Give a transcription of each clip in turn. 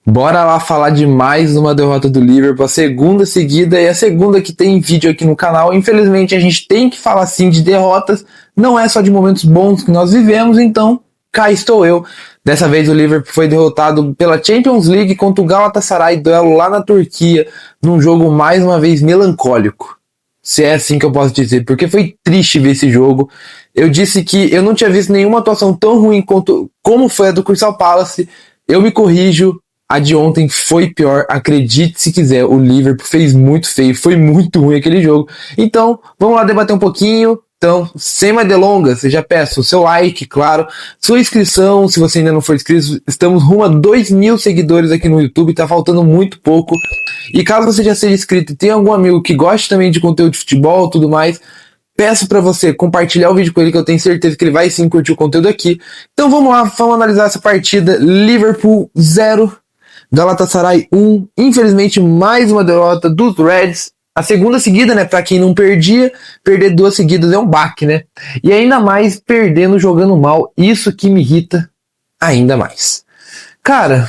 Bora lá falar de mais uma derrota do Liverpool, a segunda seguida e a segunda que tem vídeo aqui no canal. Infelizmente a gente tem que falar sim de derrotas, não é só de momentos bons que nós vivemos, então cá estou eu. Dessa vez o Liverpool foi derrotado pela Champions League contra o Galatasaray, duelo lá na Turquia, num jogo mais uma vez melancólico. Se é assim que eu posso dizer, porque foi triste ver esse jogo. Eu disse que eu não tinha visto nenhuma atuação tão ruim como foi a do Crystal Palace. Eu me corrijo. A de ontem foi pior, acredite se quiser, o Liverpool fez muito feio, foi muito ruim aquele jogo. Então, vamos lá debater um pouquinho. Então, sem mais delongas, eu já peço o seu like, claro, sua inscrição, se você ainda não for inscrito, estamos rumo a 2.000 seguidores aqui no YouTube, tá faltando muito pouco. E caso você já seja inscrito e tenha algum amigo que goste também de conteúdo de futebol e tudo mais, peço para você compartilhar o vídeo com ele, que eu tenho certeza que ele vai sim curtir o conteúdo aqui. Então vamos lá, vamos analisar essa partida. Liverpool 0, Galatasaray 1, infelizmente mais uma derrota dos Reds, a segunda seguida, né, pra quem não perdia, perder duas seguidas é um baque, né, e ainda mais perdendo jogando mal, isso que me irrita ainda mais. Cara,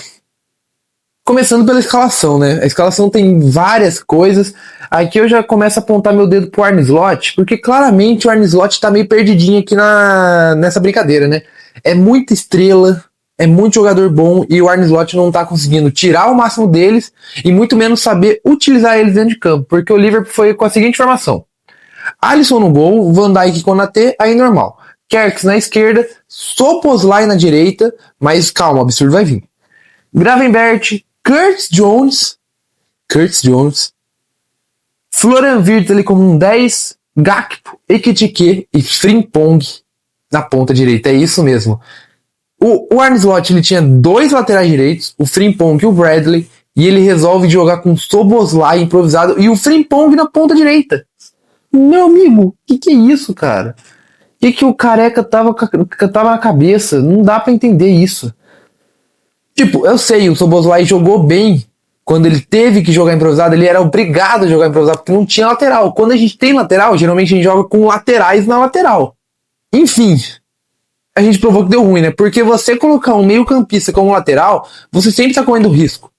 começando pela escalação, né, a escalação tem várias coisas, aqui eu já começo a apontar meu dedo pro Arne Slot, porque claramente o Arne Slot tá meio perdidinho aqui nessa brincadeira, né, é muita estrela, é muito jogador bom e o Arne Slot não tá conseguindo tirar o máximo deles e muito menos saber utilizar eles dentro de campo, porque o Liverpool foi com a seguinte formação: Alisson no gol, Van Dijk com Konaté, aí normal, Kerkez na esquerda, Szoboszlai na direita, mas calma, o absurdo vai vir. Gravenberch, Curtis Jones, Florian Wirtz ali como um 10, Gakpo, Ekitike e Frimpong na ponta direita, é isso mesmo. O Arne Slot, ele tinha dois laterais direitos, o Frimpong e o Bradley, e ele resolve jogar com o Szoboszlai improvisado e o Frimpong na ponta direita. Meu amigo, que é isso, cara? Que o careca tava na cabeça? Não dá pra entender isso. Tipo, eu sei, o Szoboszlai jogou bem quando ele teve que jogar improvisado, ele era obrigado a jogar improvisado porque não tinha lateral. Quando a gente tem lateral, geralmente a gente joga com laterais na lateral. Enfim, a gente provou que deu ruim, né? Porque você colocar um meio campista como lateral, você sempre tá correndo risco.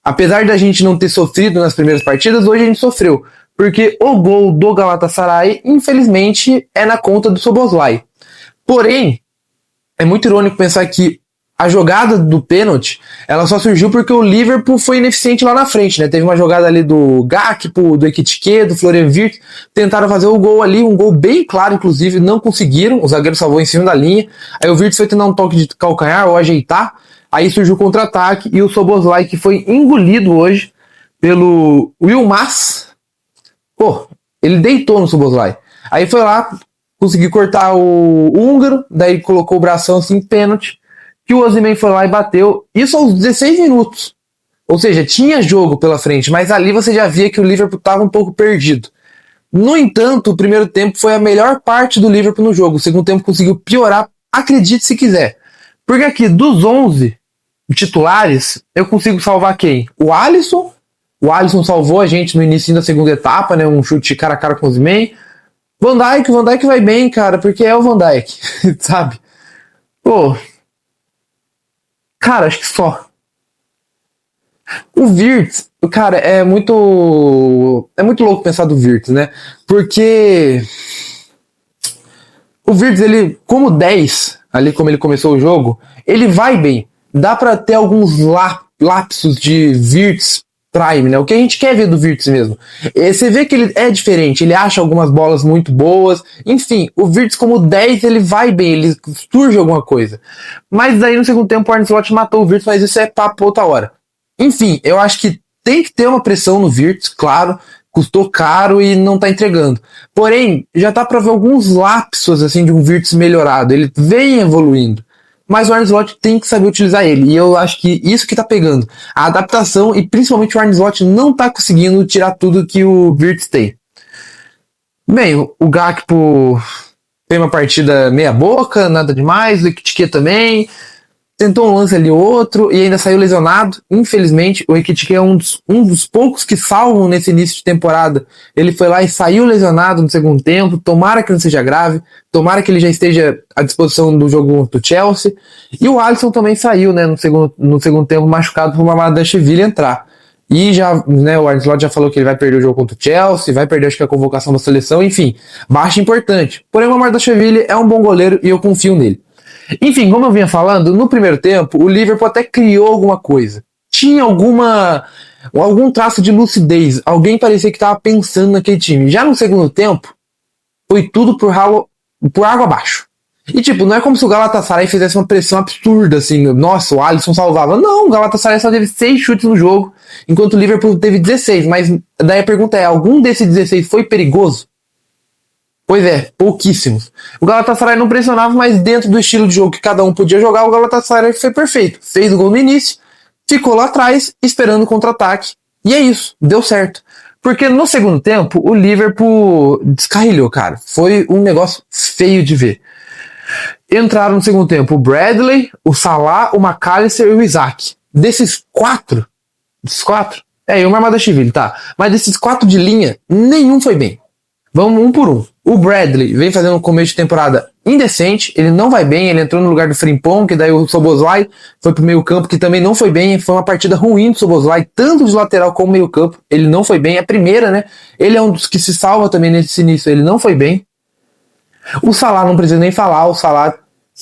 Apesar da gente não ter sofrido nas primeiras partidas, hoje a gente sofreu. Porque o gol do Galatasaray, infelizmente, é na conta do Szoboszlai. Porém, é muito irônico pensar que a jogada do pênalti, ela só surgiu porque o Liverpool foi ineficiente lá na frente, né? Teve uma jogada ali do Gakpo, do Ekitike, do Florian Wirtz, tentaram fazer o gol ali, um gol bem claro, inclusive, não conseguiram, o zagueiro salvou em cima da linha, aí o Wirtz foi tentar um toque de calcanhar ou ajeitar, aí surgiu o contra-ataque e o Szoboszlai, que foi engolido hoje pelo Yilmaz, pô, ele deitou no Szoboszlai, aí foi lá, conseguiu cortar o húngaro, daí colocou o bração assim, pênalti, que o Osimhen foi lá e bateu, isso aos 16 minutos. Ou seja, tinha jogo pela frente, mas ali você já via que o Liverpool estava um pouco perdido. No entanto, o primeiro tempo foi a melhor parte do Liverpool no jogo. O segundo tempo conseguiu piorar, acredite se quiser. Porque aqui, dos 11 titulares, eu consigo salvar quem? O Alisson salvou a gente no início da segunda etapa, né? Um chute cara a cara com o Osimhen. Van Dijk vai bem, cara, porque é o Van Dijk, sabe? Pô, cara, acho que só. O Wirtz, cara, é muito louco pensar do Wirtz, né? Porque o Wirtz, ele, como 10, ali como ele começou o jogo, ele vai bem. Dá pra ter alguns lapsos de Wirtz Prime, né? O que a gente quer ver do Wirtz mesmo. Você vê que ele é diferente, ele acha algumas bolas muito boas, enfim, o Wirtz como 10 ele vai bem, ele surge alguma coisa. Mas daí no segundo tempo o Arne Slot matou o Wirtz, mas isso é papo outra hora. Enfim, eu acho que tem que ter uma pressão no Wirtz, claro, custou caro e não tá entregando. Porém, já tá pra ver alguns lapsos assim de um Wirtz melhorado, ele vem evoluindo. Mas o Arne Slot tem que saber utilizar ele. E eu acho que isso que tá pegando. A adaptação e principalmente o Arne Slot não tá conseguindo tirar tudo que o Wirtz tem. Bem, o Gakpo tem uma partida meia boca, nada demais. O Ekitike também. tentou um lance ali outro e ainda saiu lesionado. Infelizmente, o Ekitike é um dos poucos que salvam nesse início de temporada. Ele foi lá e saiu lesionado no segundo tempo. Tomara que não seja grave. Tomara que ele já esteja à disposição do jogo do Chelsea. E o Alisson também saiu, né, no segundo tempo, machucado por uma Mamardashvili entrar. E já, né, o Arne Slot já falou que ele vai perder o jogo contra o Chelsea, vai perder, acho que a convocação da seleção, enfim, baixa importante. Porém, o Mamardashvili é um bom goleiro e eu confio nele. Enfim, como eu vinha falando, no primeiro tempo, o Liverpool até criou alguma coisa. Tinha algum traço de lucidez. Alguém parecia que estava pensando naquele time. Já no segundo tempo, foi tudo por água abaixo. E tipo, não é como se o Galatasaray fizesse uma pressão absurda, assim, nossa, o Alisson salvava. Não, o Galatasaray só teve 6 chutes no jogo, enquanto o Liverpool teve 16. Mas daí a pergunta é, algum desses 16 foi perigoso? Pois é, pouquíssimos. O Galatasaray não pressionava, mas dentro do estilo de jogo que cada um podia jogar, o Galatasaray foi perfeito. Fez o gol no início, ficou lá atrás, esperando o contra-ataque. E é isso, deu certo. Porque no segundo tempo, o Liverpool descarrilhou, cara. Foi um negócio feio de ver. Entraram no segundo tempo o Bradley, o Salah, o McAllister e o Isaac. Desses quatro, e o Mamardashvili, tá. Mas desses 4 de linha, nenhum foi bem. Vamos um por um. O Bradley vem fazendo um começo de temporada indecente, ele não vai bem, ele entrou no lugar do Frimpong, que daí o Szoboszlai foi pro meio campo, que também não foi bem, foi uma partida ruim do Szoboszlai, tanto de lateral como meio campo, ele não foi bem, a primeira, né, ele é um dos que se salva também nesse início, ele não foi bem. O Salah não precisa nem falar, o Salah,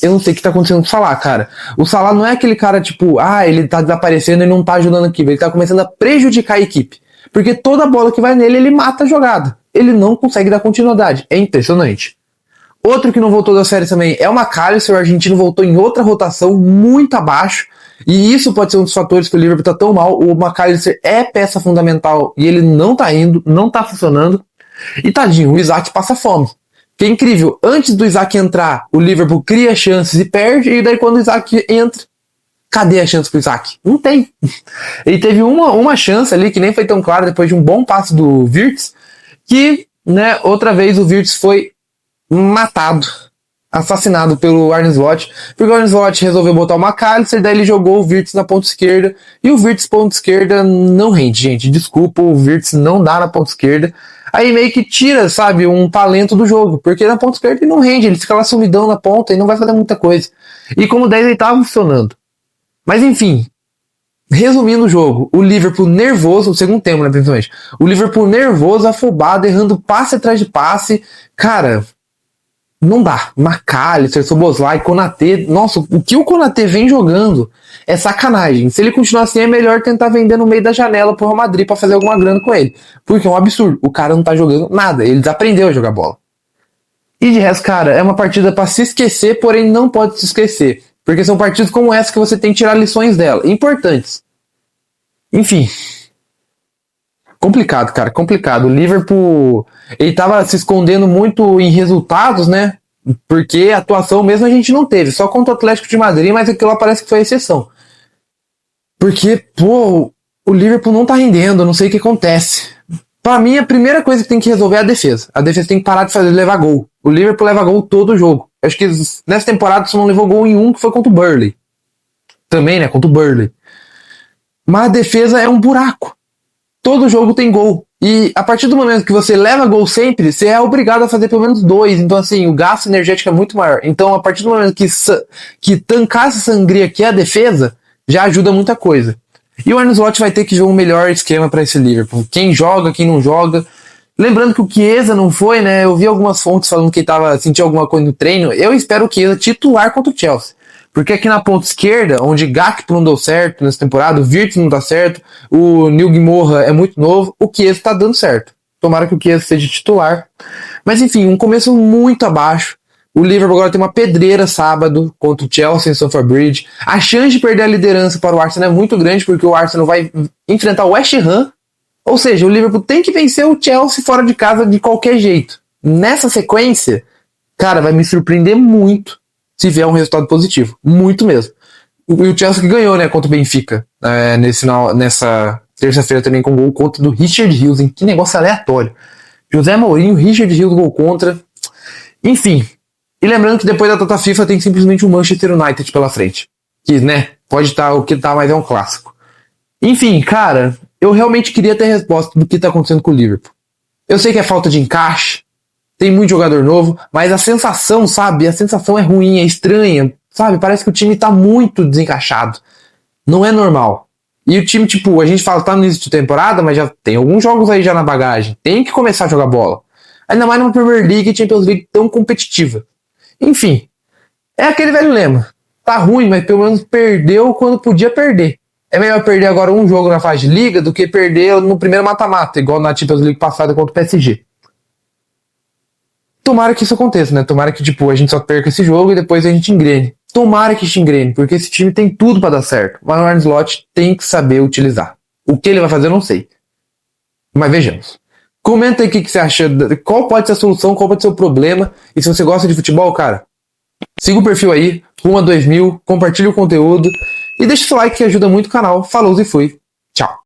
eu não sei o que tá acontecendo com o Salah, cara. O Salah não é aquele cara tipo, ele tá desaparecendo e não tá ajudando a equipe, ele tá começando a prejudicar a equipe, porque toda bola que vai nele, ele mata a jogada. Ele não consegue dar continuidade. É impressionante. Outro que não voltou das férias também é o McAllister. O argentino voltou em outra rotação muito abaixo. E isso pode ser um dos fatores que o Liverpool tá tão mal. O McAllister é peça fundamental e ele não tá indo, não tá funcionando. E tadinho, o Isaac passa fome. Que é incrível. Antes do Isaac entrar, o Liverpool cria chances e perde. E daí quando o Isaac entra, cadê a chance pro Isaac? Não tem. Ele teve uma chance ali que nem foi tão clara depois de um bom passe do Wirtz. Que, né, outra vez o Wirtz foi matado, assassinado pelo Arne Slot, porque o Arne Slot resolveu botar o McAllister, daí ele jogou o Wirtz na ponta esquerda, e o Wirtz ponta esquerda não rende, gente, desculpa, o Wirtz não dá na ponta esquerda, aí meio que tira, sabe, um talento do jogo, porque na ponta esquerda ele não rende, ele fica lá sumidão na ponta e não vai fazer muita coisa, e como 10 ele tava funcionando. Mas enfim, resumindo o jogo, o Liverpool nervoso, o segundo tempo, né, principalmente. O Liverpool nervoso, afobado, errando passe atrás de passe. Cara, não dá. McAllister, Szoboszlai, Konaté. Nossa, o que o Konaté vem jogando é sacanagem. Se ele continuar assim, é melhor tentar vender no meio da janela pro Real Madrid pra fazer alguma grana com ele. Porque é um absurdo. O cara não tá jogando nada. Ele desaprendeu a jogar bola. E de resto, cara, é uma partida pra se esquecer, porém não pode se esquecer. Porque são partidas como essa que você tem que tirar lições dela. Importantes. Enfim. Complicado, cara. Complicado. O Liverpool, ele tava se escondendo muito em resultados, né? Porque a atuação mesmo a gente não teve. Só contra o Atlético de Madrid, mas aquilo lá parece que foi a exceção. Porque, pô, o Liverpool não tá rendendo. Eu não sei o que acontece. Pra mim, a primeira coisa que tem que resolver é a defesa. A defesa tem que parar de levar gol. O Liverpool leva gol todo o jogo. Acho que nessa temporada só não levou gol em um, que foi contra o Burnley. Também, né? Contra o Burnley. Mas a defesa é um buraco. Todo jogo tem gol. E a partir do momento que você leva gol sempre, você é obrigado a fazer pelo menos 2. Então, assim, o gasto energético é muito maior. Então, a partir do momento que tancar essa sangria que é a defesa, já ajuda muita coisa. E o Arne Slot vai ter que jogar um melhor esquema para esse Liverpool. Quem joga, quem não joga. Lembrando que o Chiesa não foi, né? Eu vi algumas fontes falando que ele sentia alguma coisa no treino. Eu espero o Chiesa titular contra o Chelsea. Porque aqui na ponta esquerda, onde Gakpo não deu certo nessa temporada, o Wirtz não dá certo, o Neil Guimorra é muito novo, o Chiesa tá dando certo. Tomara que o Chiesa seja titular. Mas enfim, um começo muito abaixo. O Liverpool agora tem uma pedreira sábado contra o Chelsea em Stamford Bridge. A chance de perder a liderança para o Arsenal é muito grande, porque o Arsenal vai enfrentar o West Ham. Ou seja, o Liverpool tem que vencer o Chelsea fora de casa de qualquer jeito. Nessa sequência, cara, vai me surpreender muito se vier um resultado positivo. Muito mesmo. E o Chelsea que ganhou, né, contra o Benfica. Nessa terça-feira também com gol contra do Richard Hughes. Que negócio aleatório. José Mourinho, Richard Hughes, gol contra. Enfim. E lembrando que depois da data FIFA tem simplesmente o Manchester United pela frente. Que, né, pode estar o que tá, mas é um clássico. Enfim, cara, eu realmente queria ter resposta do que tá acontecendo com o Liverpool. Eu sei que é falta de encaixe, tem muito jogador novo, mas a sensação, sabe? A sensação é ruim, é estranha, sabe? Parece que o time tá muito desencaixado. Não é normal. E o time, tipo, a gente fala, tá no início de temporada, mas já tem alguns jogos aí já na bagagem. Tem que começar a jogar bola. Ainda mais numa Premier League e Champions League tão competitiva. Enfim, é aquele velho lema. Tá ruim, mas pelo menos perdeu quando podia perder. É melhor perder agora um jogo na fase de liga do que perder no primeiro mata-mata, igual na Champions League passada contra o PSG. Tomara que isso aconteça, né? Tomara que, tipo, a gente só perca esse jogo e depois a gente engrene. Tomara que a gente engrene, porque esse time tem tudo pra dar certo. Mas o Arne Slot tem que saber utilizar. O que ele vai fazer eu não sei. Mas vejamos. Comenta aí o que você acha, qual pode ser a solução, qual pode ser o problema. E se você gosta de futebol, cara, siga o perfil aí, rumo a 2000, compartilha o conteúdo e deixa seu like que ajuda muito o canal. Falou e fui. Tchau.